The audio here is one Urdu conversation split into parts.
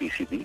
PCB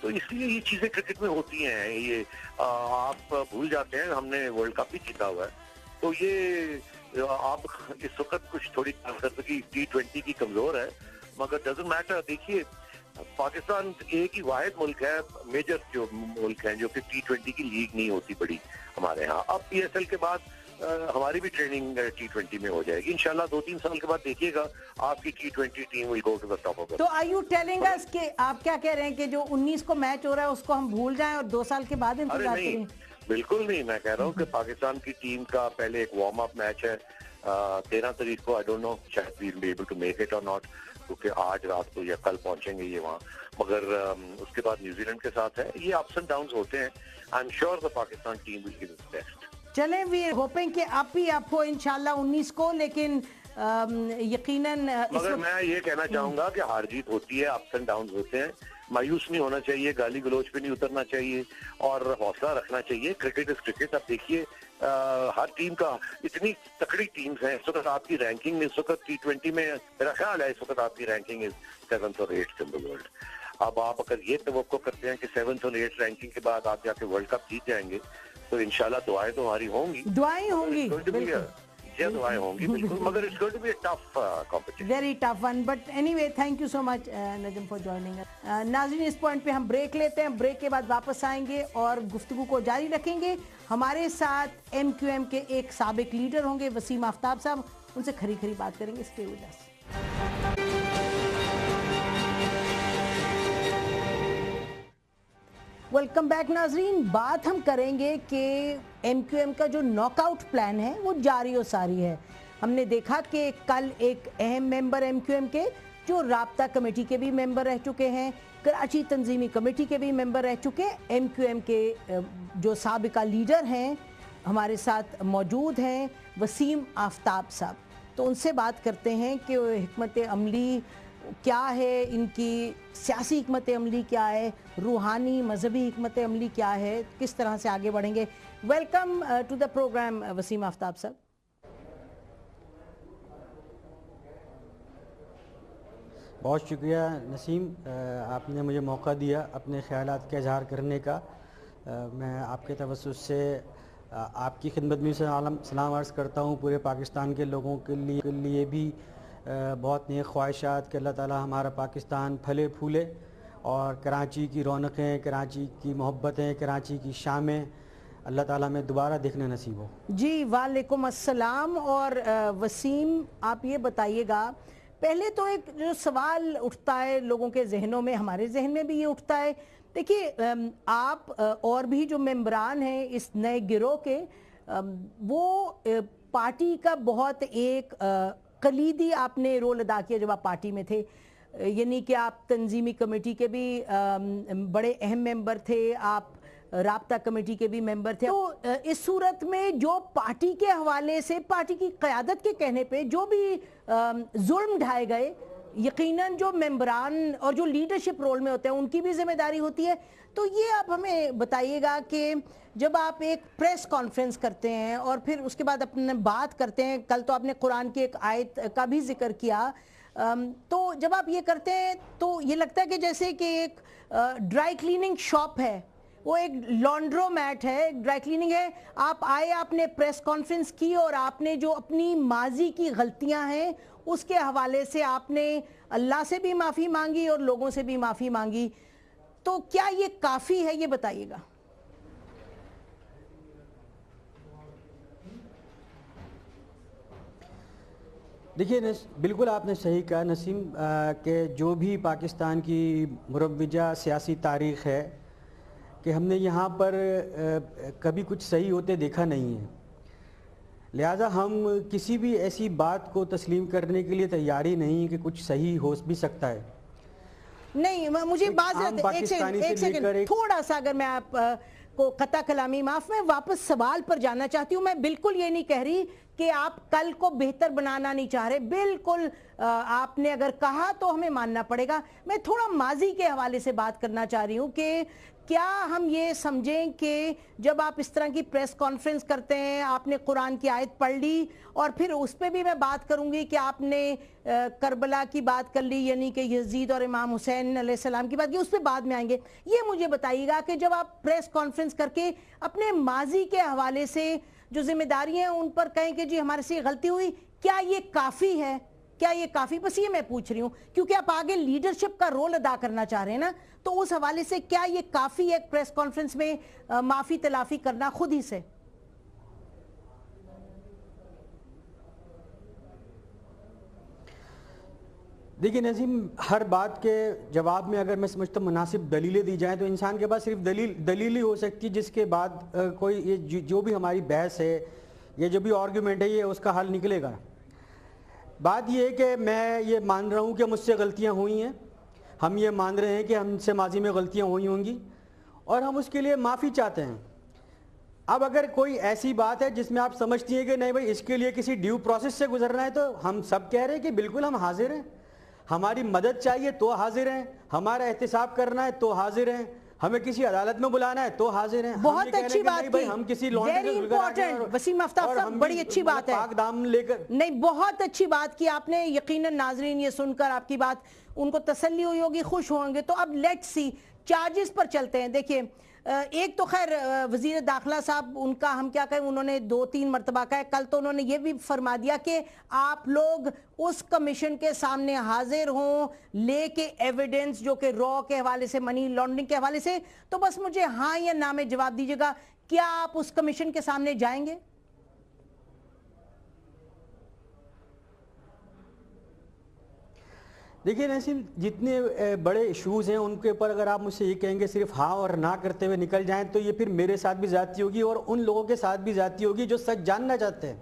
تو اس لیے یہ چیزیں کرکٹ میں ہوتی ہیں. یہ آپ بھول جاتے ہیں ہم نے ورلڈ کپ بھی جیتا ہوا ہے, تو یہ آپ اس وقت کچھ تھوڑی کارکردگی T20 کی کمزور ہے, مگر ڈزنٹ میٹر. دیکھیے پاکستان ایک ہی واحد ملک ہے, میجر جو ملک ہیں جو کہ T20 کی لیگ نہیں ہوتی بڑی ہمارے ہاں. اب PSL کے بعد ہماری بھی ٹریننگ T20 میں ہو جائے گی انشاءاللہ. 2-3 سال کے بعد دیکھیے گا آپ کی T20 team will go to the top of. تو آر یو ٹیلنگ اس کہ آپ کیا کہہ رہے ہیں کہ جو 19 کو میچ ہو رہا ہے اس کو ہم بھول جائیں اور 2 سال کے بعد انتظار کریں؟ بالکل نہیں, میں کہہ رہا ہوں کہ پاکستان کی ٹیم کا پہلے ایک وارم اپ میچ ہے 13 تاریخ کو. آئی ڈونٹ نو شاید we will be able to make it or not, کیونکہ آج رات کو یا کل پہنچیں گے یہ وہاں, مگر اس کے بعد نیوزی لینڈ کے ساتھ ہے. یہ اپس اینڈ ڈاؤنز ہوتے ہیں. I am sure the Pakistan team will give its best. چلیں وی ہوپنگ کہ آپ ہی آپ ہو انشاءاللہ 19 کو, لیکن یقیناً مگر میں یہ کہنا چاہوں گا کہ ہار جیت ہوتی ہے, اپس اینڈ ڈاؤنز ہوتے ہیں. مایوس نہیں ہونا چاہیے, گالی گلوچ پہ نہیں اترنا چاہیے اور حوصلہ رکھنا چاہیے. Cricket is cricket. اب دیکھیے ہر ٹیم کا اتنی تکڑی ٹیمز ہیں اس وقت. آپ کی رینکنگ میں اس وقت T20 میں میرا خیال ہے اس وقت آپ کی رینکنگ از 7th اور 8th ان دا ورلڈ. اب آپ اگر یہ توقع کرتے ہیں کہ 7th اور 8th رینکنگ کے بعد آپ جا کے ورلڈ کپ جیت جائیں گے تو انشاءاللہ دعائیں تو ہماری ہوں گی. دعائیں ہوں گی, دعائیں ہوں گی بالکل, مگر it's going to be a tough competition, very tough one. But anyway thank you so much Najm for joining. ناظرین اس پوائنٹ پہ ہم بریک لیتے ہیں, بریک کے بعد واپس آئیں گے اور گفتگو کو جاری رکھیں گے. ہمارے ساتھ MQM کے ایک سابق لیڈر ہوں گے وسیم آفتاب صاحب, ان سے کھری کھری بات کریں گے. Stay with us. Welcome back ناظرین. بات ہم کریں گے کہ MQM کا جو ناک آؤٹ پلان ہے وہ جاری و ساری ہے. ہم نے دیکھا کہ کل ایک اہم ممبر MQM کے جو رابطہ کمیٹی کے بھی ممبر رہ چکے ہیں, کراچی تنظیمی کمیٹی کے بھی ممبر رہ چکے, MQM کے جو سابقہ لیڈر ہیں ہمارے ساتھ موجود ہیں وسیم آفتاب صاحب. تو ان سے بات کرتے ہیں کہ حکمت عملی کیا ہے, ان کی سیاسی حکمت عملی کیا ہے, روحانی مذہبی حکمت عملی کیا ہے, کس طرح سے آگے بڑھیں گے. Welcome to the programme Waseem Aftab صاحب. بہت شکریہ نسیم, آپ نے مجھے موقع دیا اپنے خیالات کا اظہار کرنے کا. میں آپ کے توسط سے آپ کی خدمت میں سلام عرض کرتا ہوں. پورے پاکستان کے لوگوں کے لیے بھی بہت نیک خواہشات کہ اللہ تعالیٰ ہمارا پاکستان پھلے پھولے اور کراچی کی رونقیں, کراچی کی محبتیں, کراچی کی شامیں اللہ تعالیٰ میں دوبارہ دیکھنا نصیب ہو. جی وعلیکم السلام. اور وسیم آپ یہ بتائیے گا, پہلے تو ایک جو سوال اٹھتا ہے لوگوں کے ذہنوں میں, ہمارے ذہن میں بھی یہ اٹھتا ہے, دیکھیے آپ اور بھی جو ممبران ہیں اس نئے گروہ کے, وہ پارٹی کا بہت ایک کلیدی آپ نے رول ادا کیا جب آپ پارٹی میں تھے, یعنی کہ آپ تنظیمی کمیٹی کے بھی بڑے اہم ممبر تھے, آپ رابطہ کمیٹی کے بھی ممبر تھے. تو اس صورت میں جو پارٹی کے حوالے سے, پارٹی کی قیادت کے کہنے پہ جو بھی ظلم ڈھائے گئے, یقیناً جو ممبران اور جو لیڈرشپ رول میں ہوتے ہیں ان کی بھی ذمہ داری ہوتی ہے. تو یہ آپ ہمیں بتائیے گا کہ جب آپ ایک پریس کانفرنس کرتے ہیں اور پھر اس کے بعد اپنے بات کرتے ہیں, کل تو آپ نے قرآن کی ایک آیت کا بھی ذکر کیا, تو جب آپ یہ کرتے ہیں تو یہ لگتا ہے کہ جیسے کہ ایک ڈرائی کلیننگ شاپ ہے, وہ ایک لانڈرو میٹ ہے, ڈرائی کلیننگ ہے. آپ آئے, آپ نے پریس کانفرنس کی اور آپ نے جو اپنی ماضی کی غلطیاں ہیں اس کے حوالے سے آپ نے اللہ سے بھی معافی مانگی اور لوگوں سے بھی معافی مانگی. تو کیا یہ کافی ہے, یہ بتائیے گا. دیکھیے بالکل آپ نے صحیح کہا نسیم کہ جو بھی پاکستان کی مروجہ سیاسی تاریخ ہے کہ ہم نے یہاں پر کبھی کچھ صحیح ہوتے دیکھا نہیں ہے, لہٰذا ہم کسی بھی ایسی بات کو تسلیم کرنے کے لیے تیاری نہیں کہ کچھ صحیح ہو بھی سکتا ہے. نہیں مجھے ایک سیکنڈ تھوڑا سا, اگر میں آپ کو قطع کلامی معاف, میں واپس سوال پر جانا چاہتی ہوں. میں بالکل یہ نہیں کہہ رہی کہ آپ کل کو بہتر بنانا نہیں چاہ رہے. بالکل آپ نے اگر کہا تو ہمیں ماننا پڑے گا. میں تھوڑا ماضی کے حوالے سے بات کرنا چاہ رہی ہوں کہ کیا ہم یہ سمجھیں کہ جب آپ اس طرح کی پریس کانفرنس کرتے ہیں, آپ نے قرآن کی آیت پڑھ لی, اور پھر اس پہ بھی میں بات کروں گی کہ آپ نے کربلا کی بات کر لی, یعنی کہ یزید اور امام حسین علیہ السلام کی بات کی, اس پہ بعد میں آئیں گے. یہ مجھے بتائیے گا کہ جب آپ پریس کانفرنس کر کے اپنے ماضی کے حوالے سے جو ذمہ داری ہیں ان پر کہیں کہ جی ہمارے سے غلطی ہوئی, کیا یہ کافی ہے؟ کیا یہ کافی؟ بس یہ میں پوچھ رہی ہوں کیونکہ آپ آگے لیڈرشپ کا رول ادا کرنا چاہ رہے ہیں نا, تو اس حوالے سے کیا یہ کافی ہے پریس کانفرنس میں معافی تلافی کرنا خود ہی سے؟ دیکھیے نظیم, ہر بات کے جواب میں اگر میں سمجھتا ہوں مناسب دلیلیں دی جائیں تو انسان کے پاس صرف دلیل ہی ہو سکتی, جس کے بعد کوئی یہ جو بھی ہماری بحث ہے, یہ جو بھی آرگیومنٹ ہے, یہ اس کا حل نکلے گا. بات یہ ہے کہ میں یہ مان رہا ہوں کہ مجھ سے غلطیاں ہوئی ہیں, ہم یہ مان رہے ہیں کہ ہم سے ماضی میں غلطیاں ہوئی ہوں گی, اور ہم اس کے لیے معافی چاہتے ہیں. اب اگر کوئی ایسی بات ہے جس میں آپ سمجھتی ہیں کہ نہیں بھائی اس کے لیے کسی ڈیو پروسیس سے گزرنا ہے, تو ہم سب کہہ رہے ہیں کہ بالکل ہم حاضر ہیں, ہماری مدد چاہیے تو حاضر ہیں, ہمارا احتساب کرنا ہے تو حاضر ہیں, ہمیں کسی عدالت میں بلانا ہے تو حاضر ہیں. بہت اچھی بات کی, ہم کسی ویری امپورٹنٹ وسیم آفتاب صاحب, بڑی اچھی بات ہے, پاک دامن لے کر نہیں بہت اچھی بات کی آپ نے. یقیناً ناظرین یہ سن کر آپ کی بات ان کو تسلی ہوئی ہوگی, خوش ہوں گے. تو اب لیٹس سی چارجز پر چلتے ہیں. دیکھیں ایک تو خیر وزیر داخلہ صاحب, ان کا ہم کیا کہیں, انہوں نے 2-3 مرتبہ کہا ہے, کل تو انہوں نے یہ بھی فرما دیا کہ آپ لوگ اس کمیشن کے سامنے حاضر ہوں لے کے ایویڈنس جو کہ را کے حوالے سے, منی لانڈرنگ کے حوالے سے. تو بس مجھے ہاں یا نہ میں جواب دیجیے گا, کیا آپ اس کمیشن کے سامنے جائیں گے؟ دیکھیے نسیم, جتنے بڑے ایشوز ہیں ان کے اوپر اگر آپ مجھ سے یہ کہیں گے صرف ہاں اور نہ کرتے ہوئے نکل جائیں تو یہ پھر میرے ساتھ بھی زیادتی ہوگی اور ان لوگوں کے ساتھ بھی زیادتی ہوگی جو سچ جاننا چاہتے ہیں.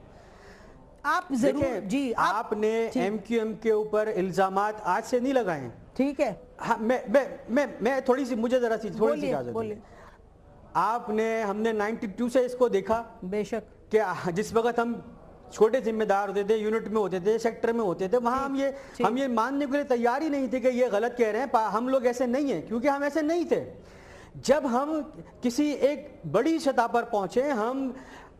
آپ ضرور جی, آپ نے ایم کیو ایم کے اوپر الزامات آج سے نہیں لگائے, ٹھیک ہے, میں تھوڑی سی, مجھے ذرا سی تھوڑی سی اجازت دیں. آپ نے, ہم نے 92 سے اس کو دیکھا, بے شک, کہ جس وقت ہم چھوٹے ذمہ دار ہوتے تھے, یونٹ میں ہوتے تھے, سیکٹر میں ہوتے تھے, وہاں ہم یہ ماننے کے لیے تیار ہی نہیں تھے کہ یہ غلط کہہ رہے ہیں, ہم لوگ ایسے نہیں ہیں, کیونکہ ہم ایسے نہیں تھے. جب ہم کسی ایک بڑی سطح پر پہنچے, ہم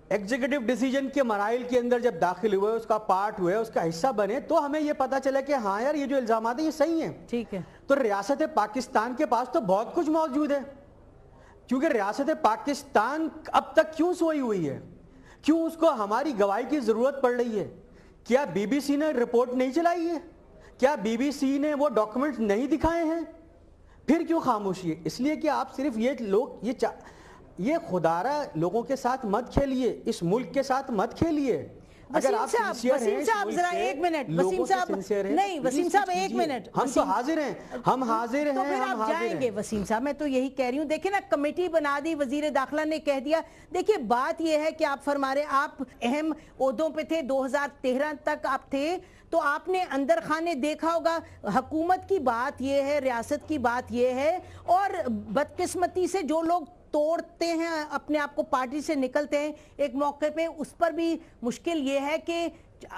ایگزیکٹو ڈیسیجن کے مراحل کے اندر جب داخل ہوئے, اس کا پارٹ ہوئے, اس کا حصہ بنے, تو ہمیں یہ پتا چلا کہ ہاں یار یہ جو الزامات ہیں یہ صحیح ہیں. ٹھیک ہے, تو ریاست پاکستان کے پاس تو بہت کچھ موجود ہے, کیونکہ ریاست پاکستان اب تک کیوں سوئی ہوئی ہے, کیوں اس کو ہماری گواہی کی ضرورت پڑ رہی ہے؟ کیا بی بی سی نے رپورٹ نہیں چلائی ہے؟ کیا بی بی سی نے وہ ڈاکومنٹ نہیں دکھائے ہیں؟ پھر کیوں خاموشی ہے؟ اس لیے کہ آپ صرف یہ خدارہ لوگوں کے ساتھ مت کھیلیے, اس ملک کے ساتھ مت کھیلیے. وسیم صاحب ذرا ایک منٹ, وسیم صاحب نہیں, وسیم صاحب ایک منٹ, ہم تو حاضر ہیں, ہم حاضر ہیں, تو پھر آپ جائیں گے. وسیم صاحب میں تو یہی کہہ رہی ہوں, دیکھیں نا کمیٹی بنا دی, وزیر داخلہ نے کہہ دیا. دیکھیں بات یہ ہے کہ آپ فرما رہے, آپ اہم عہدوں پہ تھے, 2013 تک آپ تھے, تو آپ نے اندر خانے دیکھا ہوگا. حکومت کی بات یہ ہے, ریاست کی بات یہ ہے, اور بدقسمتی سے جو لوگ توڑتے ہیں اپنے آپ کو, پارٹی سے نکلتے ہیں ایک موقع پہ, اس پر بھی مشکل یہ ہے کہ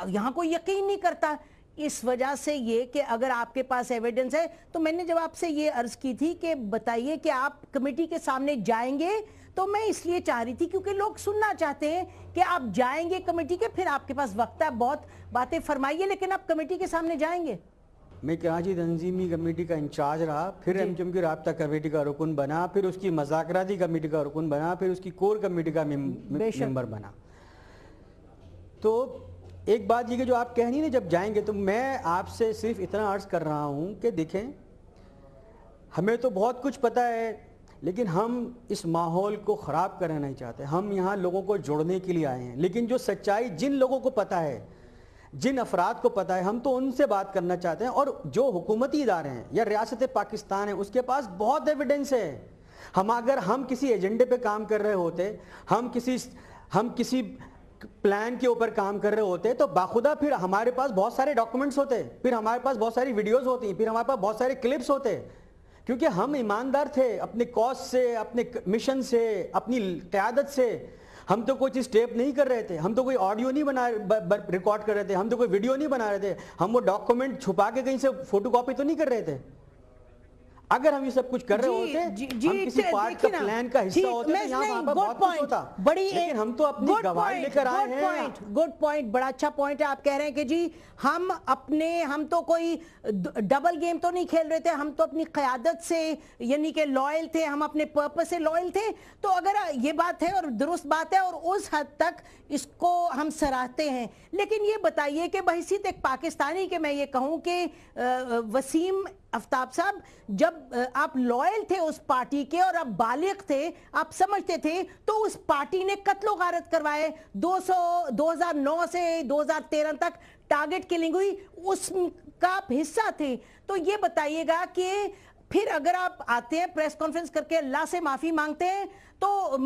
یہاں کوئی یقین نہیں کرتا. اس وجہ سے یہ کہ اگر آپ کے پاس ایویڈنس ہے, تو میں نے جب آپ سے یہ عرض کی تھی کہ بتائیے کہ آپ کمیٹی کے سامنے جائیں گے, تو میں اس لیے چاہ رہی تھی کیونکہ لوگ سننا چاہتے ہیں کہ آپ جائیں گے کمیٹی کے, پھر آپ کے پاس وقت ہے, بہت باتیں فرمائیے, لیکن آپ کمیٹی کے سامنے جائیں گے. میں کراچی تنظیمی کمیٹی کا انچارج رہا, پھر ایم کیو ایم کی رابطہ کمیٹی کا رکن بنا, پھر اس کی مذاکراتی کمیٹی کا رکن بنا, پھر اس کی کور کمیٹی کا ممبر بنا. تو ایک بات یہ کہ جو آپ کہہ نہیں نا جب جائیں گے, تو میں آپ سے صرف اتنا عرض کر رہا ہوں کہ دیکھیں ہمیں تو بہت کچھ پتہ ہے, لیکن ہم اس ماحول کو خراب کرنا نہیں چاہتے. ہم یہاں لوگوں کو جوڑنے کے لیے آئے ہیں, لیکن جو سچائی جن لوگوں کو پتہ ہے, جن افراد کو پتہ ہے, ہم تو ان سے بات کرنا چاہتے ہیں. اور جو حکومتی ادارے ہیں یا ریاست پاکستان ہے, اس کے پاس بہت ایویڈنس ہے. اگر ہم کسی ایجنڈے پہ کام کر رہے ہوتے, ہم کسی پلان کے اوپر کام کر رہے ہوتے, تو باخدا پھر ہمارے پاس بہت سارے ڈاکومنٹس ہوتے, پھر ہمارے پاس بہت ساری ویڈیوز ہوتی, پھر ہمارے پاس بہت سارے کلپس ہوتے, کیونکہ ہم ایماندار تھے اپنے کاز سے, اپنے مشن سے, اپنی قیادت سے. ہم تو کوئی چیز ٹیپ نہیں کر رہے تھے, ہم تو کوئی آڈیو نہیں ریکارڈ کر رہے تھے, ہم تو کوئی ویڈیو نہیں بنا رہے تھے, ہم وہ ڈاکومنٹ چھپا کے کہیں سے فوٹو کاپی تو نہیں کر رہے تھے. اگر ہم یہ سب کچھ کر رہے ہوتے, ہم کسی پارٹ کا پلان کا حصہ ہوتے تو یہاں وہاں پر بہت کچھ ہوتا, لیکن ہم تو اپنی گواہی لے کر آئے ہیں. گڈ پوائنٹ, بڑا اچھا پوائنٹ ہے. آپ کہہ رہے ہیں کہ جی ہم تو کوئی ڈبل گیم تو نہیں کھیل رہے تھے, ہم تو اپنی قیادت سے یعنی کہ لائل تھے, ہم اپنے پرپس سے لائل تھے. تو اگر یہ بات ہے اور درست بات ہے اور اس حد تک اس کو ہم سراہتے ہیں, لیکن یہ بتائیے کہ بحیثیت ایک پاکستانی کہ میں یہ کہوں کہ وسیم آفتاب صاحب, جب آپ لائل تھے اس پارٹی کے اور آپ بالغ تھے, آپ سمجھتے تھے, تو اس پارٹی نے قتل و غارت کروائے, 2009 سے 2013 تک ٹارگٹ کلنگ ہوئی, اس کا آپ حصہ تھے. تو یہ بتائیے گا کہ پھر اگر آپ آتے ہیں پریس کانفرنس کر کے اللہ سے معافی مانگتے ہیں تو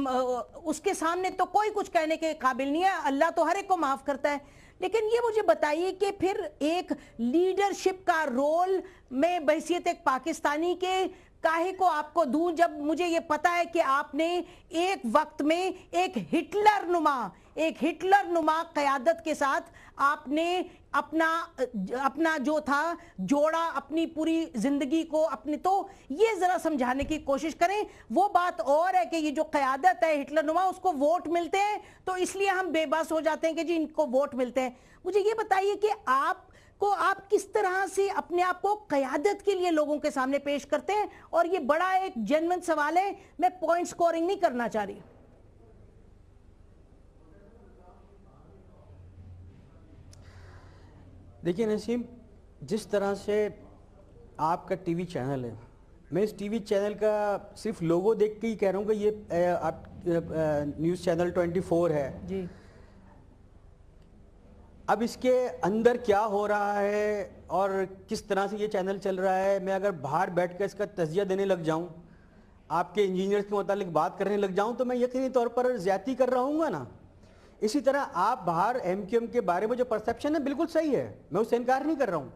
اس کے سامنے تو کوئی کچھ کہنے کے قابل نہیں ہے, اللہ تو ہر ایک کو معاف کرتا ہے. لیکن یہ مجھے بتائیے کہ پھر ایک لیڈرشپ کا رول میں بحیثیت ایک پاکستانی کے کاہے کو آپ کو دوں, جب مجھے یہ پتا ہے کہ آپ نے ایک وقت میں ایک ہٹلر نما قیادت کے ساتھ آپ نے اپنا جو تھا جوڑا, اپنی پوری زندگی کو اپنے. تو یہ ذرا سمجھانے کی کوشش کریں. وہ بات اور ہے کہ یہ جو قیادت ہے ہٹلر نما, اس کو ووٹ ملتے ہیں تو اس لیے ہم بے بس ہو جاتے ہیں کہ جی ان کو ووٹ ملتے ہیں. مجھے یہ بتائیے کہ آپ کس طرح سے اپنے آپ کو قیادت کے لیے لوگوں کے سامنے پیش کرتے ہیں, اور یہ بڑا ایک جینوئن سوال ہے, میں پوائنٹ سکورنگ نہیں کرنا چاہ رہی. دیکھیں نسیم, جس طرح سے آپ کا ٹی وی چینل ہے, میں اس ٹی وی چینل کا صرف لوگو دیکھ کے ہی کہہ رہا ہوں کہ یہ آپ نیوز چینل 24 ہے جی. اب اس کے اندر کیا ہو رہا ہے اور کس طرح سے یہ چینل چل رہا ہے, میں اگر باہر بیٹھ کر اس کا تجزیہ دینے لگ جاؤں, آپ کے انجینئرز کے متعلق بات کرنے لگ جاؤں, تو میں یقینی طور پر زیادتی کر رہا ہوں گا نا. اسی طرح آپ باہر ایم کیو ایم کے بارے میں جو پرسیپشن ہے بالکل صحیح ہے, میں اس سے انکار نہیں کر رہا ہوں,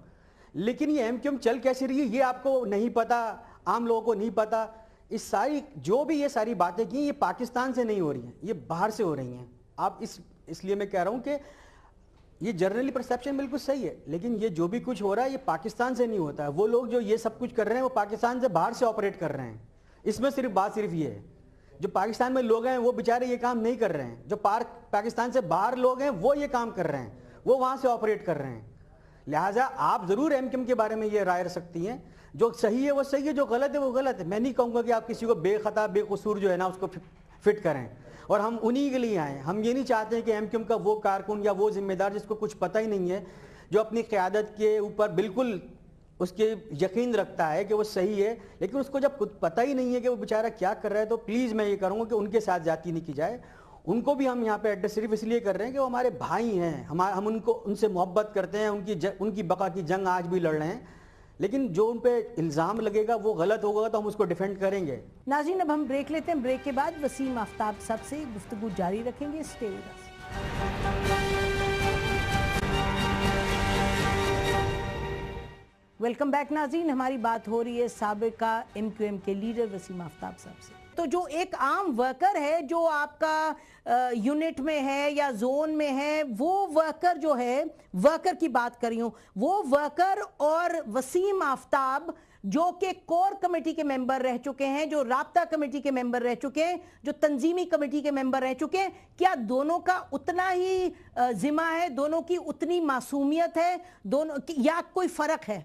لیکن یہ ایم کیو ایم چل کیسے رہی ہے یہ آپ کو نہیں پتا, عام لوگوں کو نہیں پتا. اس ساری جو بھی یہ ساری باتیں کی, یہ پاکستان سے نہیں ہو رہی ہیں, یہ باہر سے ہو رہی ہیں. آپ اس لیے میں کہہ رہا ہوں کہ یہ جنرلی پرسیپشن بالکل صحیح ہے, لیکن یہ جو بھی کچھ ہو رہا ہے یہ پاکستان سے نہیں ہوتا ہے. وہ لوگ جو یہ سب کچھ کر رہے ہیں وہ پاکستان سے باہر سے آپریٹ کر رہے ہیں. اس میں بات صرف یہ ہے, جو پاکستان میں لوگ ہیں وہ بیچارے یہ کام نہیں کر رہے ہیں, جو پاکستان سے باہر لوگ ہیں وہ یہ کام کر رہے ہیں, وہ وہاں سے آپریٹ کر رہے ہیں. لہٰذا آپ ضرور ایم کیو ایم کے بارے میں یہ رائے رکھ سکتی ہیں, جو صحیح ہے وہ صحیح ہے, جو غلط ہے وہ غلط ہے. میں نہیں کہوں گا کہ آپ کسی کو بے خطا بے قصور جو ہے نا اس کو فٹ کریں, اور ہم انہی کے لیے آئیں. ہم یہ نہیں چاہتے کہ ایم کیو ایم کا وہ کارکن یا وہ ذمہ دار جس کو کچھ پتہ ہی نہیں ہے, جو اپنی قیادت کے اوپر بالکل اس کے یقین رکھتا ہے کہ وہ صحیح ہے, لیکن اس کو جب کچھ پتہ ہی نہیں ہے کہ وہ بیچارہ کیا کر رہا ہے, تو پلیز میں یہ کروں گا کہ ان کے ساتھ زیادتی نہیں کی جائے. ان کو بھی ہم یہاں پہ ایڈریس صرف اس لیے کر رہے ہیں کہ وہ ہمارے بھائی ہیں, ہم ان سے محبت کرتے ہیں, ان کی بقا کی جنگ آج بھی لڑ رہے ہیں, لیکن جو ان پہ الزام لگے گا وہ غلط ہوگا تو ہم اس کو ڈیفینڈ کریں گے. ناظرین, اب ہم بریک لیتے ہیں, بریک کے بعد وسیم آفتاب صاحب سے گفتگو جاری رکھیں گے. Stay with us. Welcome back ناظرین, ہماری بات ہو رہی ہے سابقہ ایم کیو ایم کے لیڈر وسیم آفتاب صاحب سے. تو جو ایک عام ورکر ہے جو آپ کا یونٹ میں ہے یا زون میں ہے, وہ ورکر جو ہے, ورکر کی بات کر رہی ہوں, وہ ورکر اور وسیم آفتاب جو کہ کور کمیٹی کے ممبر رہ چکے ہیں, جو رابطہ کمیٹی کے ممبر رہ چکے ہیں, جو تنظیمی کمیٹی کے ممبر رہ چکے ہیں, کیا دونوں کا اتنا ہی ذمہ ہے, دونوں کی اتنی معصومیت ہے, دونوں یا کوئی فرق ہے؟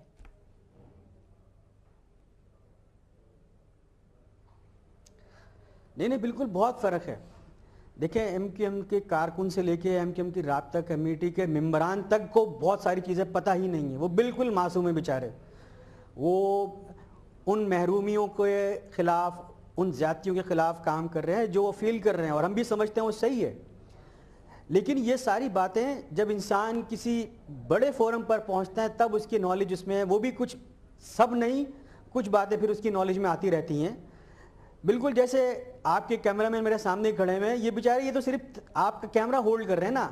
نہیں, بالکل بہت فرق ہے. دیکھیں, ایم کیو ایم کے کارکن سے لے کے ایم کیو ایم کی رابطہ کمیٹی کے ممبران تک کو بہت ساری چیزیں پتہ ہی نہیں ہیں. وہ بالکل معصوم ہیں بیچارے. وہ ان محرومیوں کے خلاف, ان زیادتیوں کے خلاف کام کر رہے ہیں جو وہ فیل کر رہے ہیں, اور ہم بھی سمجھتے ہیں وہ صحیح ہے. لیکن یہ ساری باتیں جب انسان کسی بڑے فورم پر پہنچتا ہے تب اس کی نالج اس میں, وہ بھی کچھ سب نہیں, کچھ باتیں پھر اس کی نالج میں آتی رہتی ہیں. بالکل جیسے آپ کے کیمرہ مین میرے سامنے کھڑے ہوئے ہیں, یہ بیچارے یہ تو صرف آپ کا کیمرہ ہولڈ کر رہے ہیں نا.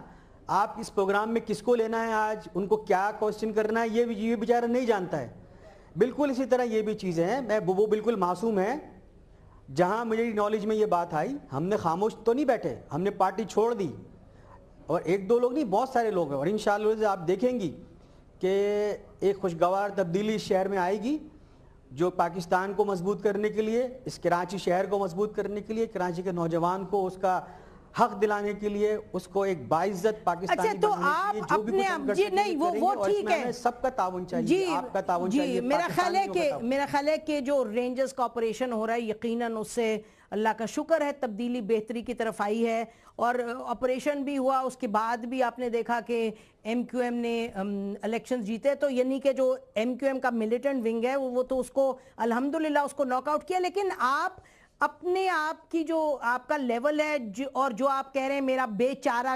آپ اس پروگرام میں کس کو لینا ہے آج, ان کو کیا کوسچن کرنا ہے, یہ بیچارہ نہیں جانتا ہے. بالکل اسی طرح یہ بھی چیزیں ہیں, وہ بالکل معصوم ہیں. جہاں میری نالج میں یہ بات آئی ہم نے خاموش تو نہیں بیٹھے, ہم نے پارٹی چھوڑ دی, اور ایک دو لوگ نہیں بہت سارے لوگ ہیں, اور انشاءاللہ آپ دیکھیں گی کہ ایک خوشگوار تبدیلی اس شہر میں آئے گی جو پاکستان کو مضبوط کرنے کے لیے, اس کراچی شہر کو مضبوط کرنے کے لیے, کراچی کے نوجوان کو اس کا حق دلانے کے لیے, اس کو ایک باعزت پاکستانی بنانے کے لیے جو بھی کچھ ہم کر سکیں گے کریں گے, اور اس میں ہمیں سب کا تعاون چاہیے, آپ کا تعاون چاہیے, میرا خیال ہے کہ جو رینجرز کا آپریشن ہو رہا ہے یقیناً اس سے اللہ کا شکر ہے تبدیلی بہتری کی طرف آئی ہے, اور آپریشن بھی ہوا, اس کے بعد بھی آپ نے دیکھا کہ ایم کیو ایم نے الیکشن جیتے, تو یعنی کہ جو ایم کیو ایم کا ملیٹنٹ ونگ ہے وہ تو اس کو الحمدللہ اس کو ناک آؤٹ کیا, لیکن آپ اپنے آپ کی جو آپ کا لیول ہے اور جو آپ کہہ رہے ہیں میرا بے چارہ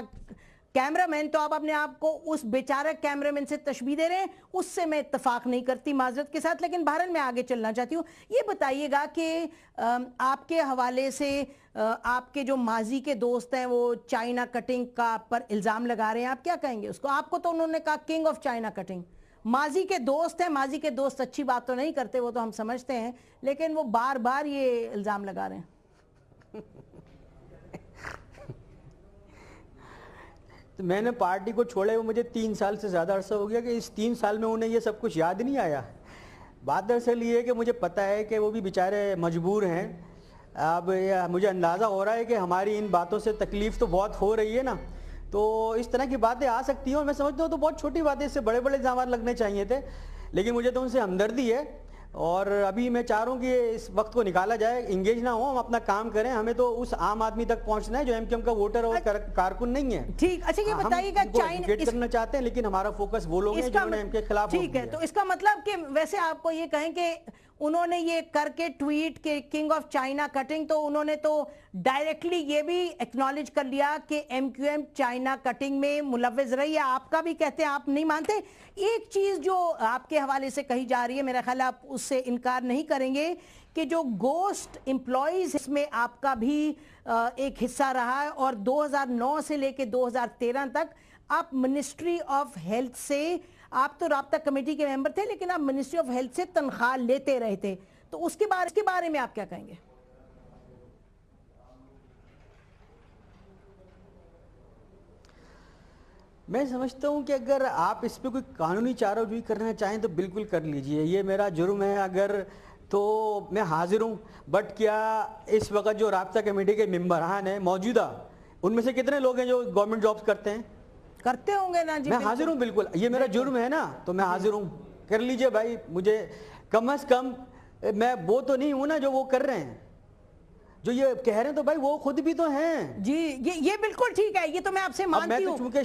کیمرہ مین, تو آپ اپنے آپ کو اس بیچارہ کیمرہ مین سے تشبیہ دے رہے ہیں, اس سے میں اتفاق نہیں کرتی معذرت کے ساتھ, لیکن بہرحال میں آگے چلنا چاہتی ہوں. یہ بتائیے گا کہ آپ کے حوالے سے آپ کے جو ماضی کے دوست ہیں وہ چائنا کٹنگ کا پر الزام لگا رہے ہیں, آپ کیا کہیں گے اس کو؟ آپ کو تو انہوں نے کہا کنگ آف چائنا کٹنگ, ماضی کے دوست ہیں, ماضی کے دوست اچھی بات تو نہیں کرتے وہ تو ہم سمجھتے ہیں, لیکن وہ بار بار یہ الزام لگا رہے ہیں. تو میں نے پارٹی کو چھوڑے ہوئے مجھے 3 سال سے زیادہ عرصہ ہو گیا کہ اس 3 سال میں انہیں یہ سب کچھ یاد نہیں آیا. بات دراصل یہ ہے کہ مجھے پتہ ہے کہ وہ بھی بیچارے مجبور ہیں. اب مجھے اندازہ ہو رہا ہے کہ ہماری ان باتوں سے تکلیف تو بہت ہو رہی ہے نا, تو اس طرح کی باتیں آ سکتی ہیں, اور میں سمجھتا ہوں تو بہت چھوٹی باتیں, اس سے بڑے بڑے الزامات لگنے چاہیے تھے, لیکن مجھے تو ان سے ہمدردی ہے, اور ابھی میں چاہ رہا ہوں کہ اس وقت کو نکالا جائے, انگیج نہ ہوں, ہم اپنا کام کریں, ہمیں تو اس عام آدمی تک پہنچنا ہے جو ایم کیو ایم کا ووٹر اور کارکن نہیں ہے. ٹھیک, اچھا یہ بتائیے گا چائنا کرنا چاہتے ہیں, لیکن ہمارا فوکس وہ لوگ ہیں جنہوں نے ایم کے خلاف. ٹھیک ہے, تو اس کا مطلب کہ ویسے آپ کو یہ کہیں کہ انہوں نے یہ کر کے ٹویٹ کہ کنگ آف چائنا کٹنگ, تو انہوں نے تو ڈائریکٹلی یہ بھی ایکنالج کر لیا کہ MQM China cutting میں ملوث رہی ہے. آپ کا بھی کہتے ہیں, آپ نہیں مانتے. ایک چیز جو آپ کے حوالے سے کہی جا رہی ہے, میرا خیال آپ اس سے انکار نہیں کریں گے کہ جو گوسٹ امپلائیز اس میں آپ کا بھی ایک حصہ رہا ہے, اور 2009 سے لے کے 2013 تک آپ منسٹری آف ہیلتھ سے, آپ تو رابطہ کمیٹی کے ممبر تھے لیکن آپ منسٹری آف ہیلتھ سے تنخواہ لیتے رہے تھے, تو اس کے بارے میں آپ کیا کہیں گے؟ میں سمجھتا ہوں کہ اگر آپ اس پہ کوئی قانونی چارہ جوئی کرنا چاہیں تو بالکل کر لیجئے, یہ میرا جرم ہے اگر, تو میں حاضر ہوں. بٹ کیا اس وقت جو رابطہ کمیٹی کے ممبران ہیں موجودہ, ان میں سے کتنے لوگ ہیں جو گورنمنٹ جابز کرتے ہیں؟ کرتے ہوں گے نا جی. میں حاضر ہوں, بالکل, یہ میرا جرم ہے نا, تو میں حاضر ہوں, کر لیجئے بھائی. مجھے کم از کم میں وہ تو نہیں ہوں نا جو وہ کر رہے ہیں, جو یہ کہہ رہے ہیں, تو بھائی وہ خود بھی تو ہیں. جی یہ بالکل ٹھیک ہے, یہ تو میں آپ سے مانتی ہوں. میں تو چونکہ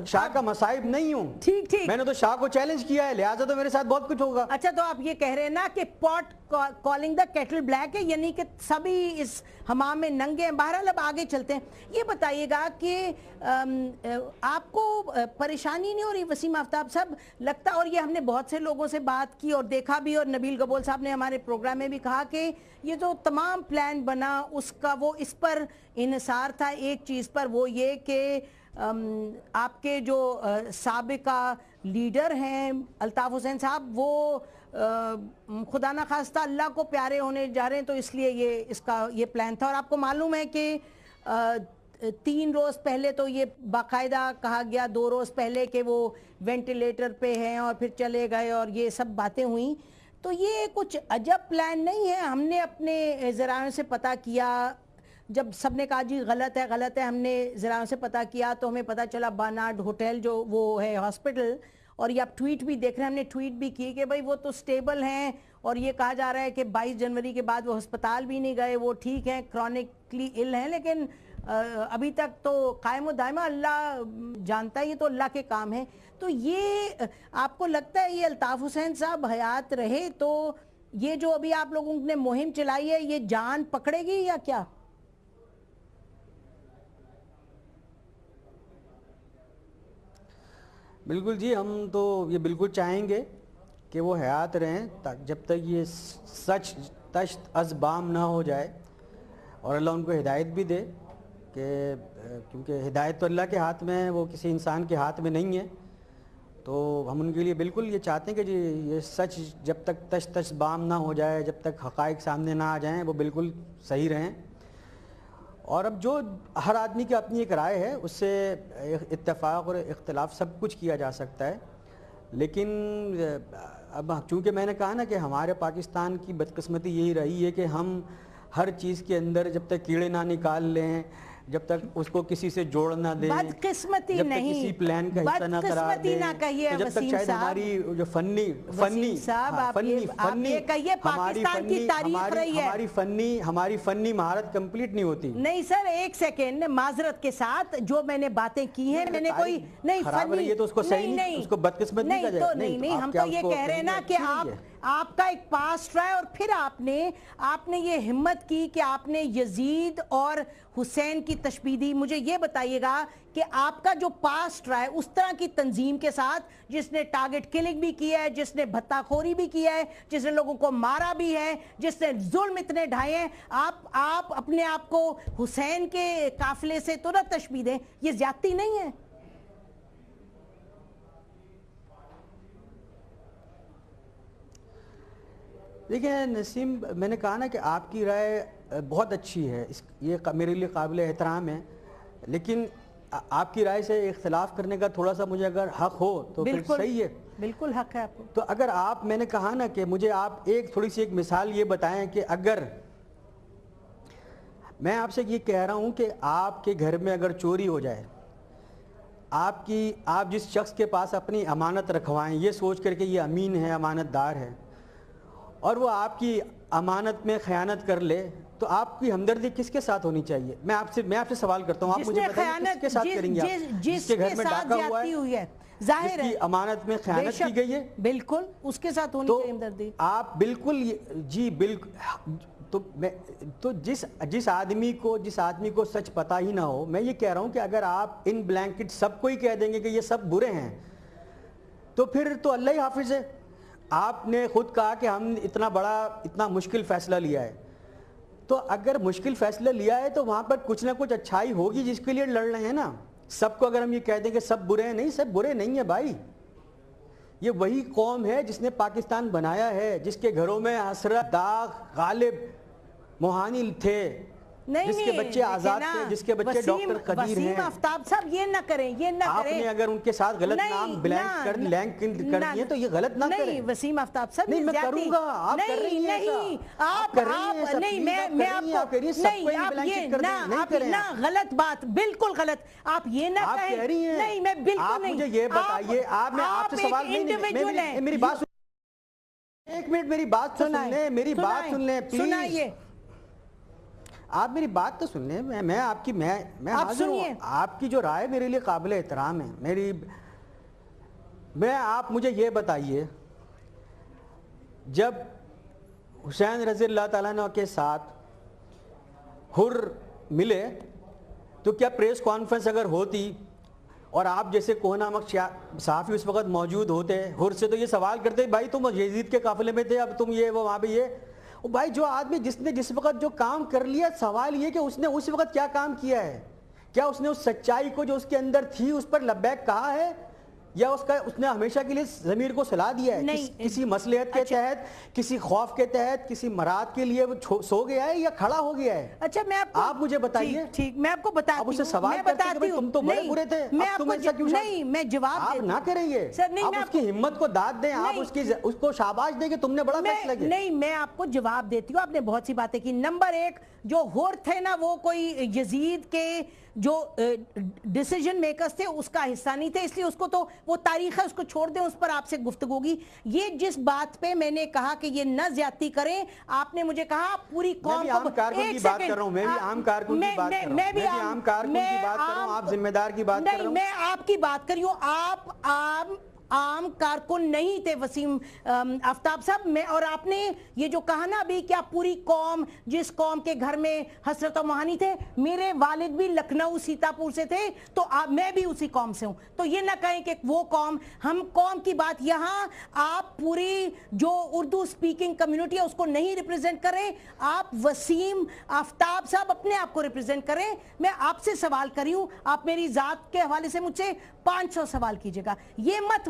شاہ کا مصائب نہیں ہوں, ٹھیک میں نے تو شاہ کو چیلنج کیا ہے, لہٰذا تو میرے ساتھ بہت کچھ ہوگا. اچھا, تو آپ یہ کہہ رہے ہیں نا کہ پاٹ کالنگ دا کیٹل بلیک ہے, یعنی کہ سبھی اس حمام میں ننگے ہیں. بہرحال اب آگے چلتے ہیں. یہ بتائیے گا کہ آپ کو پریشانی نہیں ہو رہی وسیم آفتاب صاحب, لگتا, اور یہ ہم نے بہت سے لوگوں سے بات کی اور دیکھا بھی, اور نبیل گبول صاحب نے ہمارے پروگرام میں بھی کہا کہ یہ جو تمام پلان بنا اس کا وہ اس پر انحصار تھا ایک چیز پر, وہ یہ کہ آپ کے جو سابقہ لیڈر ہیں الطاف حسین صاحب, وہ خدا نہ خواستہ اللہ کو پیارے ہونے جا رہے ہیں, تو اس لیے یہ پلان تھا. اور آپ کو معلوم ہے کہ 3 روز پہلے تو یہ باقاعدہ کہا گیا, 2 روز پہلے کہ وہ وینٹیلیٹر پہ ہیں اور پھر چلے گئے, اور یہ سب باتیں ہوئیں. تو یہ کچھ عجب پلان نہیں ہے. ہم نے اپنے ذرائع سے پتہ کیا, جب سب نے کہا جی غلط ہے, ہم نے ذرائع سے پتہ کیا تو ہمیں پتہ چلا بارنارڈ ہوٹل جو وہ ہے ہاسپٹل, اور یہ آپ ٹویٹ بھی دیکھ رہے ہیں, ہم نے ٹویٹ بھی کی کہ بھائی وہ تو سٹیبل ہیں, اور یہ کہا جا رہا ہے کہ 22 جنوری کے بعد وہ ہسپتال بھی نہیں گئے, وہ ٹھیک ہیں, کرونکلی ال ہیں, لیکن ابھی تک تو قائم و دائمہ اللہ جانتا ہے, یہ تو اللہ کے کام ہیں. تو یہ آپ کو لگتا ہے یہ الطاف حسین صاحب حیات رہے تو یہ جو ابھی آپ لوگوں نے مہم چلائی ہے یہ جان پکڑے گی یا کیا؟ بالکل جی, ہم تو یہ بالکل چاہیں گے کہ وہ حیات رہیں جب تک یہ سچ تشت از بام نہ ہو جائے, اور اللہ ان کو ہدایت بھی دے, کہ کیونکہ ہدایت تو اللہ کے ہاتھ میں ہے, وہ کسی انسان کے ہاتھ میں نہیں ہے. تو ہم ان کے لیے بالکل یہ چاہتے ہیں کہ یہ سچ جب تک تش تش بام نہ ہو جائے، جب تک حقائق سامنے نہ آ جائیں، وہ بالکل صحیح رہیں. اور اب جو ہر آدمی کی اپنی ایک رائے ہے، اس سے اتفاق اور اختلاف سب کچھ کیا جا سکتا ہے. لیکن اب چونکہ میں نے کہا نا کہ ہمارے پاکستان کی بدقسمتی یہی رہی ہے کہ ہم ہر چیز کے اندر جب تک کیڑے نہ نکال لیں، جب تک اس کو کسی سے جوڑ نہ دیں، بدقسمتی جب تک نہیں، کسی پلان کا حصہ نہ قرار دیں، نہ کہیے تو جب تک وسیم شاید صاحب، ہماری جو فنی آپ یہ کہیے پاکستان کی تاریخ رہی ہے، ہماری فنی مہارت کمپلیٹ نہیں ہوتی. نہیں سر، ایک سیکنڈ، معذرت کے ساتھ جو میں نے باتیں کی ہیں، میں نے کوئی نہیں خراب رہی ہے تو اس کو صحیح نہیں، اس کو بدقسمت نہیں کہا جائے. نہیں، ہم تو یہ کہہ رہے ہیں نا کہ آپ کا ایک پاسٹ رہا ہے، اور پھر آپ نے یہ ہمت کی کہ آپ نے یزید اور حسین کی تشبیہ دی. مجھے یہ بتائیے گا کہ آپ کا جو پاسٹ رہا ہے اس طرح کی تنظیم کے ساتھ، جس نے ٹارگٹ کلنگ بھی کیا ہے، جس نے بھتہ خوری بھی کیا ہے، جس نے لوگوں کو مارا بھی ہے، جس نے ظلم اتنے ڈھائے ہیں، آپ اپنے آپ کو حسین کے قافلے سے تو نہ تشبیہ دیں، یہ زیادتی نہیں ہے؟ دیکھیں نسیم، میں نے کہا نا کہ آپ کی رائے بہت اچھی ہے، یہ میرے لیے قابل احترام ہے، لیکن آپ کی رائے سے اختلاف کرنے کا تھوڑا سا مجھے اگر حق ہو تو پھر صحیح ہے. بالکل حق ہے آپ کو. تو اگر میں نے کہا نا کہ مجھے آپ تھوڑی سی ایک مثال یہ بتائیں کہ اگر میں آپ سے یہ کہہ رہا ہوں کہ آپ کے گھر میں اگر چوری ہو جائے، آپ جس شخص کے پاس اپنی امانت رکھوائیں یہ سوچ کر کہ یہ امین ہے، امانت دار ہے، اور وہ آپ کی امانت میں خیانت کر لے، تو آپ کی ہمدردی کس کے ساتھ ہونی چاہیے؟ میں آپ سے سوال کرتا ہوں، آپ مجھے بتائیں کس کے ساتھ کریں گے؟ جس کے گھر میں ڈاکہ ہوا ہے، ظاہر ہے جس کی امانت میں خیانت کی گئی ہے، بالکل اس کے ساتھ ہونی چاہیے ہمدردی. آپ بالکل جی بالکل. تو جس آدمی کو سچ پتہ ہی نہ ہو، میں یہ کہہ رہا ہوں کہ اگر آپ ان بلینکٹ سب کو ہی کہہ دیں گے کہ یہ سب برے ہیں، تو پھر تو اللہ ہی حافظ ہے. آپ نے خود کہا کہ ہم اتنا مشکل فیصلہ لیا ہے، تو اگر مشکل فیصلہ لیا ہے تو وہاں پر کچھ نہ کچھ اچھائی ہوگی جس کے لیے لڑ رہے ہیں نا. سب کو اگر ہم یہ کہہ دیں کہ سب برے ہیں، نہیں، سب برے نہیں ہیں بھائی. یہ وہی قوم ہے جس نے پاکستان بنایا ہے، جس کے گھروں میں حسرت، داغ، غالب، موہانی تھے، جس کے بچے آزاد تھے، جس کے بچے ڈاکٹر قدیر ہیں. وسیم آفتاب صاحب یہ نہ کریں. آپ نے اگر ان کے ساتھ غلط نام بلینک کر دیے تو یہ غلط نہ کریں. نہیں وسیم آفتاب صاحب، نہیں، میں کروں گا. آپ کر رہی ہیں ایسا. غلط بات، بالکل غلط. آپ یہ نہ کہیں. نہیں، میں بالکل نہیں. مجھے یہ بتائیے، آپ سے سوال نہیں، میری بات ایک منٹ، میری بات سن لیں، میری بات سن لیں پلیز. سنائیے. آپ میری بات تو سن لیں. میں حاضر ہوں. آپ کی جو رائے میرے لیے قابل احترام ہے. آپ مجھے یہ بتائیے، جب حسین رضی اللہ تعالیٰ عنہ کے ساتھ حر ملے تو کیا پریس کانفرنس اگر ہوتی اور آپ جیسے کوہنامہ صحافی اس وقت موجود ہوتے، حر سے تو یہ سوال کرتے بھائی تم یزید کے قافلے میں تھے، اب تم یہ وہ وہاں پہ یہ. بھائی جو آدمی جس نے جس وقت جو کام کر لیا، سوال یہ کہ اس نے اس وقت کیا کام کیا ہے؟ کیا اس نے اس سچائی کو جو اس کے اندر تھی اس پر لبیک کہا ہے، یا اس نے ہمیشہ کے لیے ضمیر کو سلا دیا ہے؟ کسی مصلحت کے تحت، کسی خوف کے تحت، کسی مراد کے لیے وہ سو گیا ہے یا کھڑا ہو گیا ہے؟ اچھا، آپ مجھے بتائیے. ٹھیک، میں آپ کو بتاتی ہوں. اب اسے سوال کرتے کہ تم تو بڑے برے تھے، نہیں، میں جواب آپ نہ کریں گے. آپ اس کی ہمت کو داد دیں، آپ اس کو شاباش دیں کہ تم نے بڑا فیصلہ کیا. نہیں، میں آپ کو جواب دیتی ہوں. آپ نے بہت سی باتیں کی. نمبر ایک، جو حر تھے نا، وہ کوئی یزید کے جو ڈیسیجن میکرز تھے اس کا حصہ نہیں تھے، اس لیے اس کو تو وہ تاریخ ہے، اس کو چھوڑ دیں، اس پر آپ سے گفتگو ہوگی. یہ جس بات پہ میں نے کہا کہ یہ نہ زیادتی کریں، آپ نے مجھے کہا پوری قوم کو. میں بھی عام کارکن کی بات کر رہا ہوں، آپ ذمہ دار کی بات کر رہا ہوں. میں آپ کی بات کر رہی ہوں. آپ عام کارکن نہیں تھے وسیم آفتاب صاحب. اور آپ نے یہ جو کہا نا ابھی، کیا پوری قوم، جس قوم کے گھر میں حسرت و موہانی تھے، میرے والد بھی لکھنؤ سیتا پور سے تھے، تو میں بھی اسی قوم سے ہوں. تو یہ نہ کہیں کہ وہ قوم، ہم قوم کی بات. یہاں آپ پوری جو اردو سپیکنگ کمیونٹی ہے اس کو نہیں ریپریزنٹ کریں. آپ وسیم آفتاب صاحب اپنے آپ کو ریپریزنٹ کریں. میں آپ سے سوال کری ہوں، آپ میری ذات کے حوالے سے مجھ سے 500 سوال کیجئے گا. یہ مت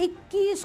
21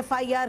FIR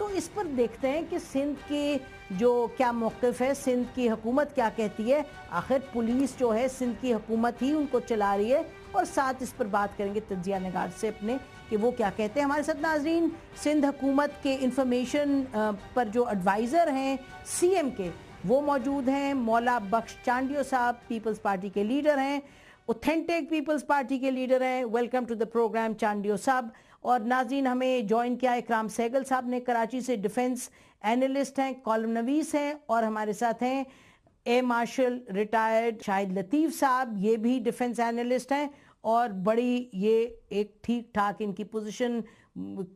تو اس پر دیکھتے ہیں کہ سندھ کی جو کیا موقف ہے, سندھ کی حکومت کیا کہتی ہے. آخر پولیس جو ہے سندھ کی حکومت ہی ان کو چلا رہی ہے, اور ساتھ اس پر بات کریں گے تجزیہ نگار سے اپنے کہ وہ کیا کہتے ہیں. ہمارے ساتھ ناظرین سندھ حکومت کے انفارمیشن پر جو ایڈوائزر ہیں سی ایم کے, وہ موجود ہیں. مولا بخش چانڈیو صاحب پیپلز پارٹی کے لیڈر ہیں, اوتھینٹک پیپلز پارٹی کے لیڈر ہیں. Welcome to the programme Chandio صاحب. اور ناظرین ہمیں جوائن کیا اکرام سہگل صاحب نے, کراچی سے ڈیفنس اینالسٹ ہیں, کالم نویس ہیں. اور ہمارے ساتھ ہیں اے مارشل ریٹائرڈ شاہد لطیف صاحب, یہ بھی ڈیفنس اینالسٹ ہیں, اور بڑی یہ ایک ٹھیک ٹھاک ان کی پوزیشن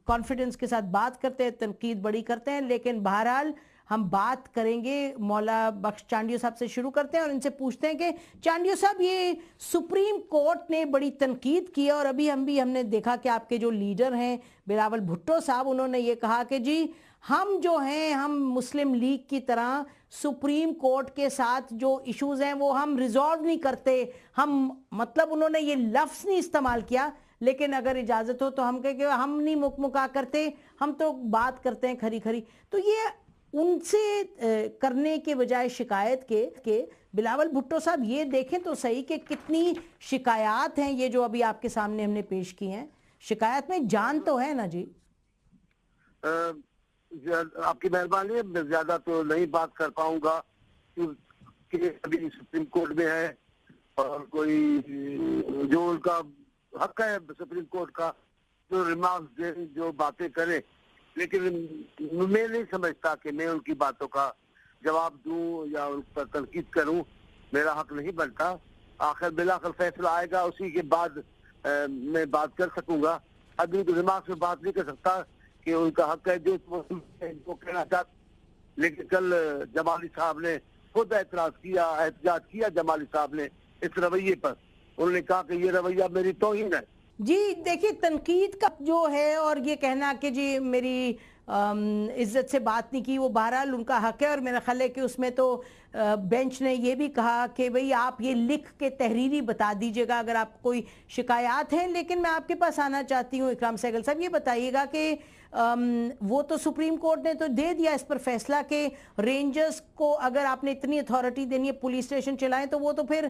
کانفیڈنس کے ساتھ بات کرتے ہیں, تنقید بڑی کرتے ہیں. لیکن بہرحال ہم بات کریں گے, مولا بخش چانڈیو صاحب سے شروع کرتے ہیں اور ان سے پوچھتے ہیں کہ چانڈیو صاحب یہ سپریم کورٹ نے بڑی تنقید کی, اور ابھی ہم نے دیکھا کہ آپ کے جو لیڈر ہیں بلاول بھٹو صاحب, انہوں نے یہ کہا کہ جی ہم جو ہیں ہم مسلم لیگ کی طرح سپریم کورٹ کے ساتھ جو ایشوز ہیں وہ ہم ریزالو نہیں کرتے. ہم مطلب انہوں نے یہ لفظ نہیں استعمال کیا, لیکن اگر اجازت ہو تو ہم کہیں کہ ہم نہیں مکمکا کرتے, ہم تو بات کرتے ہیں کھری کھری. تو یہ ان سے کرنے کے بجائے شکایت کے بلاول بھٹو صاحب یہ دیکھیں تو صحیح کہ کتنی شکایات ہیں یہ جو ابھی آپ کے سامنے ہم نے پیش کی ہیں. شکایت میں جان تو ہے نا جی؟ آپ کی مہربانی ہے, میں زیادہ تو نہیں بات کر پاؤں گا کہ ابھی سپریم کورٹ میں ہے, اور کوئی جو ان کا حق ہے سپریم کورٹ کا جو ریمارکس دے, جو باتیں کرے. لیکن میں نہیں سمجھتا کہ میں ان کی باتوں کا جواب دوں یا ان پر تنقید کروں, میرا حق نہیں بنتا. آخر بالآخر فیصلہ آئے گا, اسی کے بعد میں بات کر سکوں گا. ابھی تو دماغ سے بات نہیں کر سکتا کہ ان کا حق ہے جو کہنا چاہتا. لیکن کل جمالی صاحب نے خود اعتراض کیا, احتجاج کیا جمالی صاحب نے اس رویے پر. انہوں نے کہا کہ یہ رویہ میری توہین ہے. جی دیکھیے تنقید کا جو ہے, اور یہ کہنا کہ جی میری عزت سے بات نہیں کی, وہ بہرحال ان کا حق ہے. اور میرا خیال ہے کہ اس میں تو بینچ نے یہ بھی کہا کہ بھئی آپ یہ لکھ کے تحریری بتا دیجئے گا اگر آپ کوئی شکایات ہیں. لیکن میں آپ کے پاس آنا چاہتی ہوں اکرام سہگل صاحب, یہ بتائیے گا کہ وہ تو سپریم کورٹ نے تو دے دیا اس پر فیصلہ کہ رینجرز کو اگر آپ نے اتنی اتھارٹی دینی ہے پولیس اسٹیشن چلائیں, تو وہ تو پھر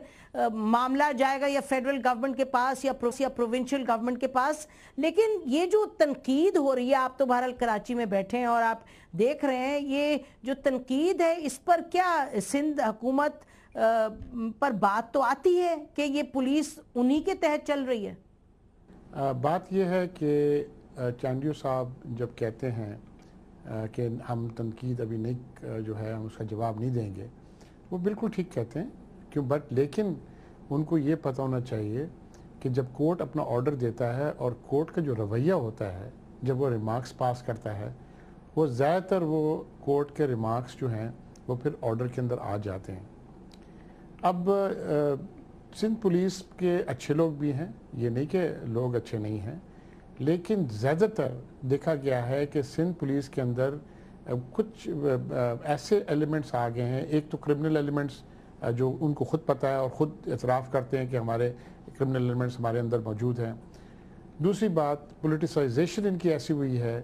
معاملہ جائے گا یا فیڈرل گورنمنٹ کے پاس یا پروونشل گورنمنٹ کے پاس. لیکن یہ جو تنقید ہو رہی ہے, آپ تو بہرحال کراچی میں بیٹھے ہیں اور آپ دیکھ رہے ہیں, یہ جو تنقید ہے اس پر کیا سندھ حکومت پر بات تو آتی ہے کہ یہ پولیس انہی کے تحت چل رہی ہے؟ بات یہ ہے کہ چانڈیو صاحب جب کہتے ہیں کہ ہم تنقید ابھی نہیں جو ہے ہم اس کا جواب نہیں دیں گے, وہ بالکل ٹھیک کہتے ہیں. کیوں بٹ لیکن ان کو یہ پتہ ہونا چاہیے کہ جب کورٹ اپنا آرڈر دیتا ہے اور کورٹ کا جو رویہ ہوتا ہے جب وہ ریمارکس پاس کرتا ہے, وہ زیادہ تر وہ کورٹ کے ریمارکس جو ہیں وہ پھر آرڈر کے اندر آ جاتے ہیں. اب سندھ پولیس کے اچھے لوگ بھی ہیں, یہ نہیں کہ لوگ اچھے نہیں ہیں, لیکن زیادہ تر دیکھا گیا ہے کہ سندھ پولیس کے اندر کچھ ایسے ایلیمنٹس آ گئے ہیں. ایک تو کرمنل ایلیمنٹس جو ان کو خود پتہ ہے اور خود اعتراف کرتے ہیں کہ ہمارے کرمنل ایلیمنٹس ہمارے اندر موجود ہیں. دوسری بات پولیٹیسائزیشن ان کی ایسی ہوئی ہے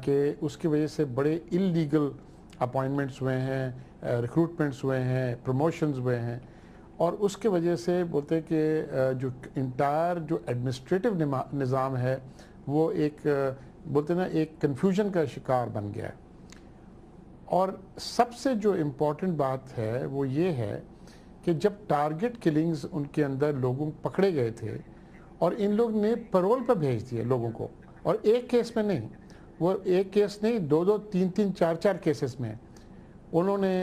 کہ اس کی وجہ سے بڑے انلیگل اپوائنٹمنٹس ہوئے ہیں, ریکروٹمنٹس ہوئے ہیں, پروموشنز ہوئے ہیں, اور اس کے وجہ سے بولتے ہیں کہ جو انٹائر جو ایڈمنسٹریٹو نظام ہے وہ ایک بولتے ہیں نا ایک کنفیوژن کا شکار بن گیا ہے. اور سب سے جو امپورٹنٹ بات ہے وہ یہ ہے کہ جب ٹارگٹ کلنگز ان کے اندر لوگوں پکڑے گئے تھے اور ان لوگ نے پیرول پر بھیج دیے لوگوں کو, اور ایک کیس میں نہیں, وہ ایک کیس نہیں, 2 3 4 کیسز میں انہوں نے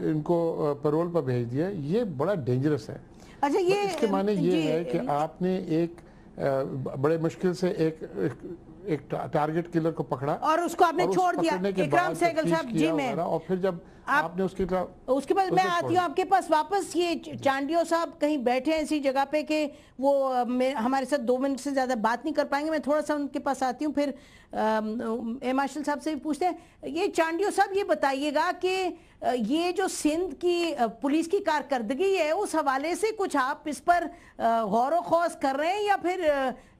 ان کو پیرول پر بھیج دیا. یہ بڑا ڈینجرس ہے. اچھا یہ اس کے معنی یہ ہے کہ آپ نے ایک بڑے مشکل سے ایک ٹارگٹ کلر کو پکڑا اور اس کو آپ نے چھوڑ دیا. اکرام سہگل صاحب جی میں اور پھر جب آپ نے اس کے بعد میں آتی ہوں آپ کے پاس واپس. یہ چانڈیو صاحب کہیں بیٹھے ہیں اسی جگہ پہ کہ وہ ہمارے ساتھ 2 منٹ سے زیادہ بات نہیں کر پائیں گے, میں تھوڑا سا ان کے پاس آتی ہوں, پھر اے مارشل صاحب سے بھی پوچھتے ہیں. یہ چانڈیو صاحب یہ بتائیے گا کہ یہ جو سندھ کی پولیس کی کارکردگی ہے اس حوالے سے کچھ آپ اس پر غور و خوض کر رہے ہیں, یا پھر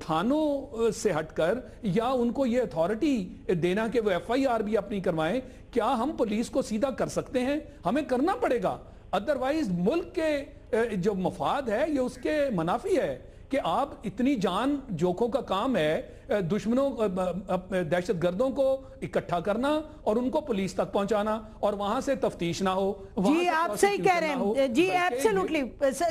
تھانوں سے ہٹ کر یا ان کو یہ اتھارٹی دینا کہ وہ FIR بھی اپنی کروائیں، کیا ہم پولیس کو سیدھا کر سکتے ہیں؟ ہمیں کرنا پڑے گا، ادروائز ملک کے جو مفاد ہے یہ اس کے منافی ہے کہ آپ اتنی جان جوکھوں کا کام ہے دشمنوں دہشت گردوں کو اکٹھا کرنا اور ان کو پولیس تک پہنچانا اور وہاں سے تفتیش نہ ہو. جی آپ صحیح کہہ رہے ہیں جی absolutely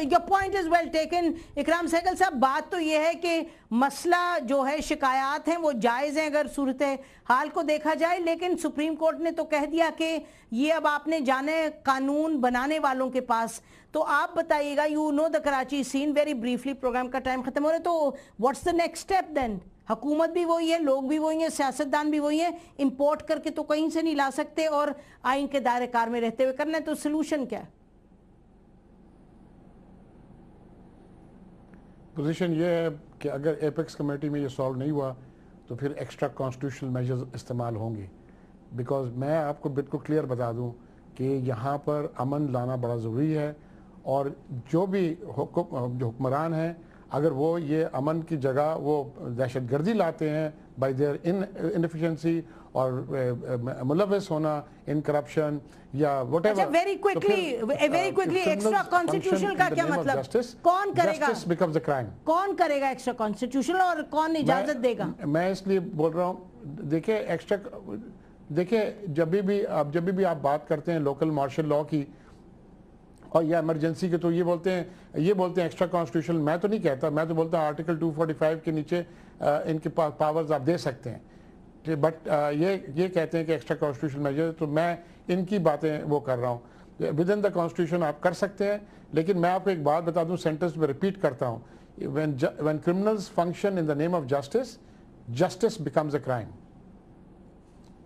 your point is well taken. Ikram Sehgal صاحب بات تو یہ ہے کہ مسئلہ جو ہے شکایات ہیں وہ جائز ہیں اگر صورتحال کو دیکھا جائے، لیکن سپریم کورٹ نے تو کہہ دیا کہ یہ اب آپ نے جانے قانون بنانے والوں کے پاس. تو آپ بتائیے گا، you know the Karachi scene very briefly, programme کا ٹائم ختم ہو رہا ہے، تو what's the next step then? حکومت بھی وہی ہے، لوگ بھی وہی ہیں، سیاستدان بھی وہی ہیں، امپورٹ کر کے تو کہیں سے نہیں لا سکتے اور آئین کے دائرے کار میں رہتے ہوئے کرنا ہے، تو سلوشن کیا ہے؟ پوزیشن یہ ہے کہ اگر ایپیکس کمیٹی میں یہ سالو نہیں ہوا تو پھر ایکسٹرا کانسٹیٹیوشنل میجرز استعمال ہوں گے. بیکاز میں آپ کو بالکل کلیئر بتا دوں کہ یہاں پر امن لانا بڑا ضروری ہے، اور جو بھی جو حکمران ہیں اگر وہ یہ امن کی جگہ وہ دہشت گردی لاتے ہیں بائی دیئر انفیشنسی اور ملوث ہونا ان کرپشن یا whatever. Very quickly extra constitution کا کیا مطلب؟ کون کرے گا؟ Justice becomes a crime. کون کرے گا ایکسٹرا کانسٹیٹیوشن اور کون اجازت دے گا؟ میں اس لیے بول رہا ہوں، دیکھیں جب بھی آپ بات کرتے ہیں لوکل مارشل لاء کی اور یا ایمرجنسی کے، تو یہ بولتے ہیں ایکسٹرا کانسٹیٹیوشن. میں تو نہیں کہتا، میں تو بولتا ہوں آرٹیکل 245 کے نیچے ان کے پاس پاورز آپ دے سکتے ہیں، بٹ یہ کہتے ہیں کہ ایکسٹرا کانسٹیٹیوشن میجر، تو میں ان کی باتیں وہ کر رہا ہوں. ود ان دا کانسٹیٹیوشن آپ کر سکتے ہیں، لیکن میں آپ کو ایک بات بتا دوں، سینٹنس میں ریپیٹ کرتا ہوں، when criminals function in the name of justice, justice becomes a crime.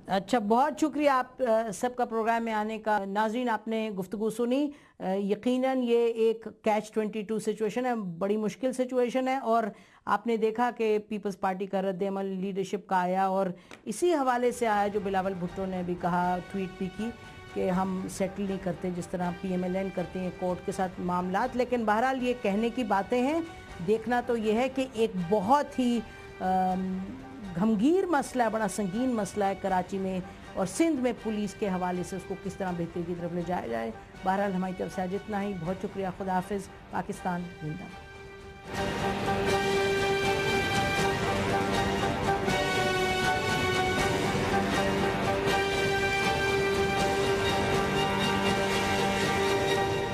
اچھا، بہت شکریہ آپ سب کا پروگرام میں آنے کا. ناظرین آپ نے گفتگو سنی، یقیناً یہ ایک کیچ 22 سچویشن ہے، بڑی مشکل سچویشن ہے، اور آپ نے دیکھا کہ پیپلز پارٹی کا رد عمل لیڈرشپ کا آیا، اور اسی حوالے سے آیا جو بلاول بھٹو نے بھی کہا، ٹویٹ بھی کی کہ ہم سیٹل نہیں کرتے جس طرح PMLN کرتے ہیں کورٹ کے ساتھ معاملات. لیکن بہرحال یہ کہنے کی باتیں ہیں، دیکھنا تو یہ ہے کہ ایک بہت ہی گھمگیر مسئلہ ہے، بڑا سنگین مسئلہ ہے کراچی میں اور سندھ میں پولیس کے حوالے سے اس کو کس طرح بہتری کی طرف لے جایا جائے. بہرحال ہماری طرف سے آج اتنا ہی. بہت شکریہ. خدا حافظ. پاکستان زندہ باد.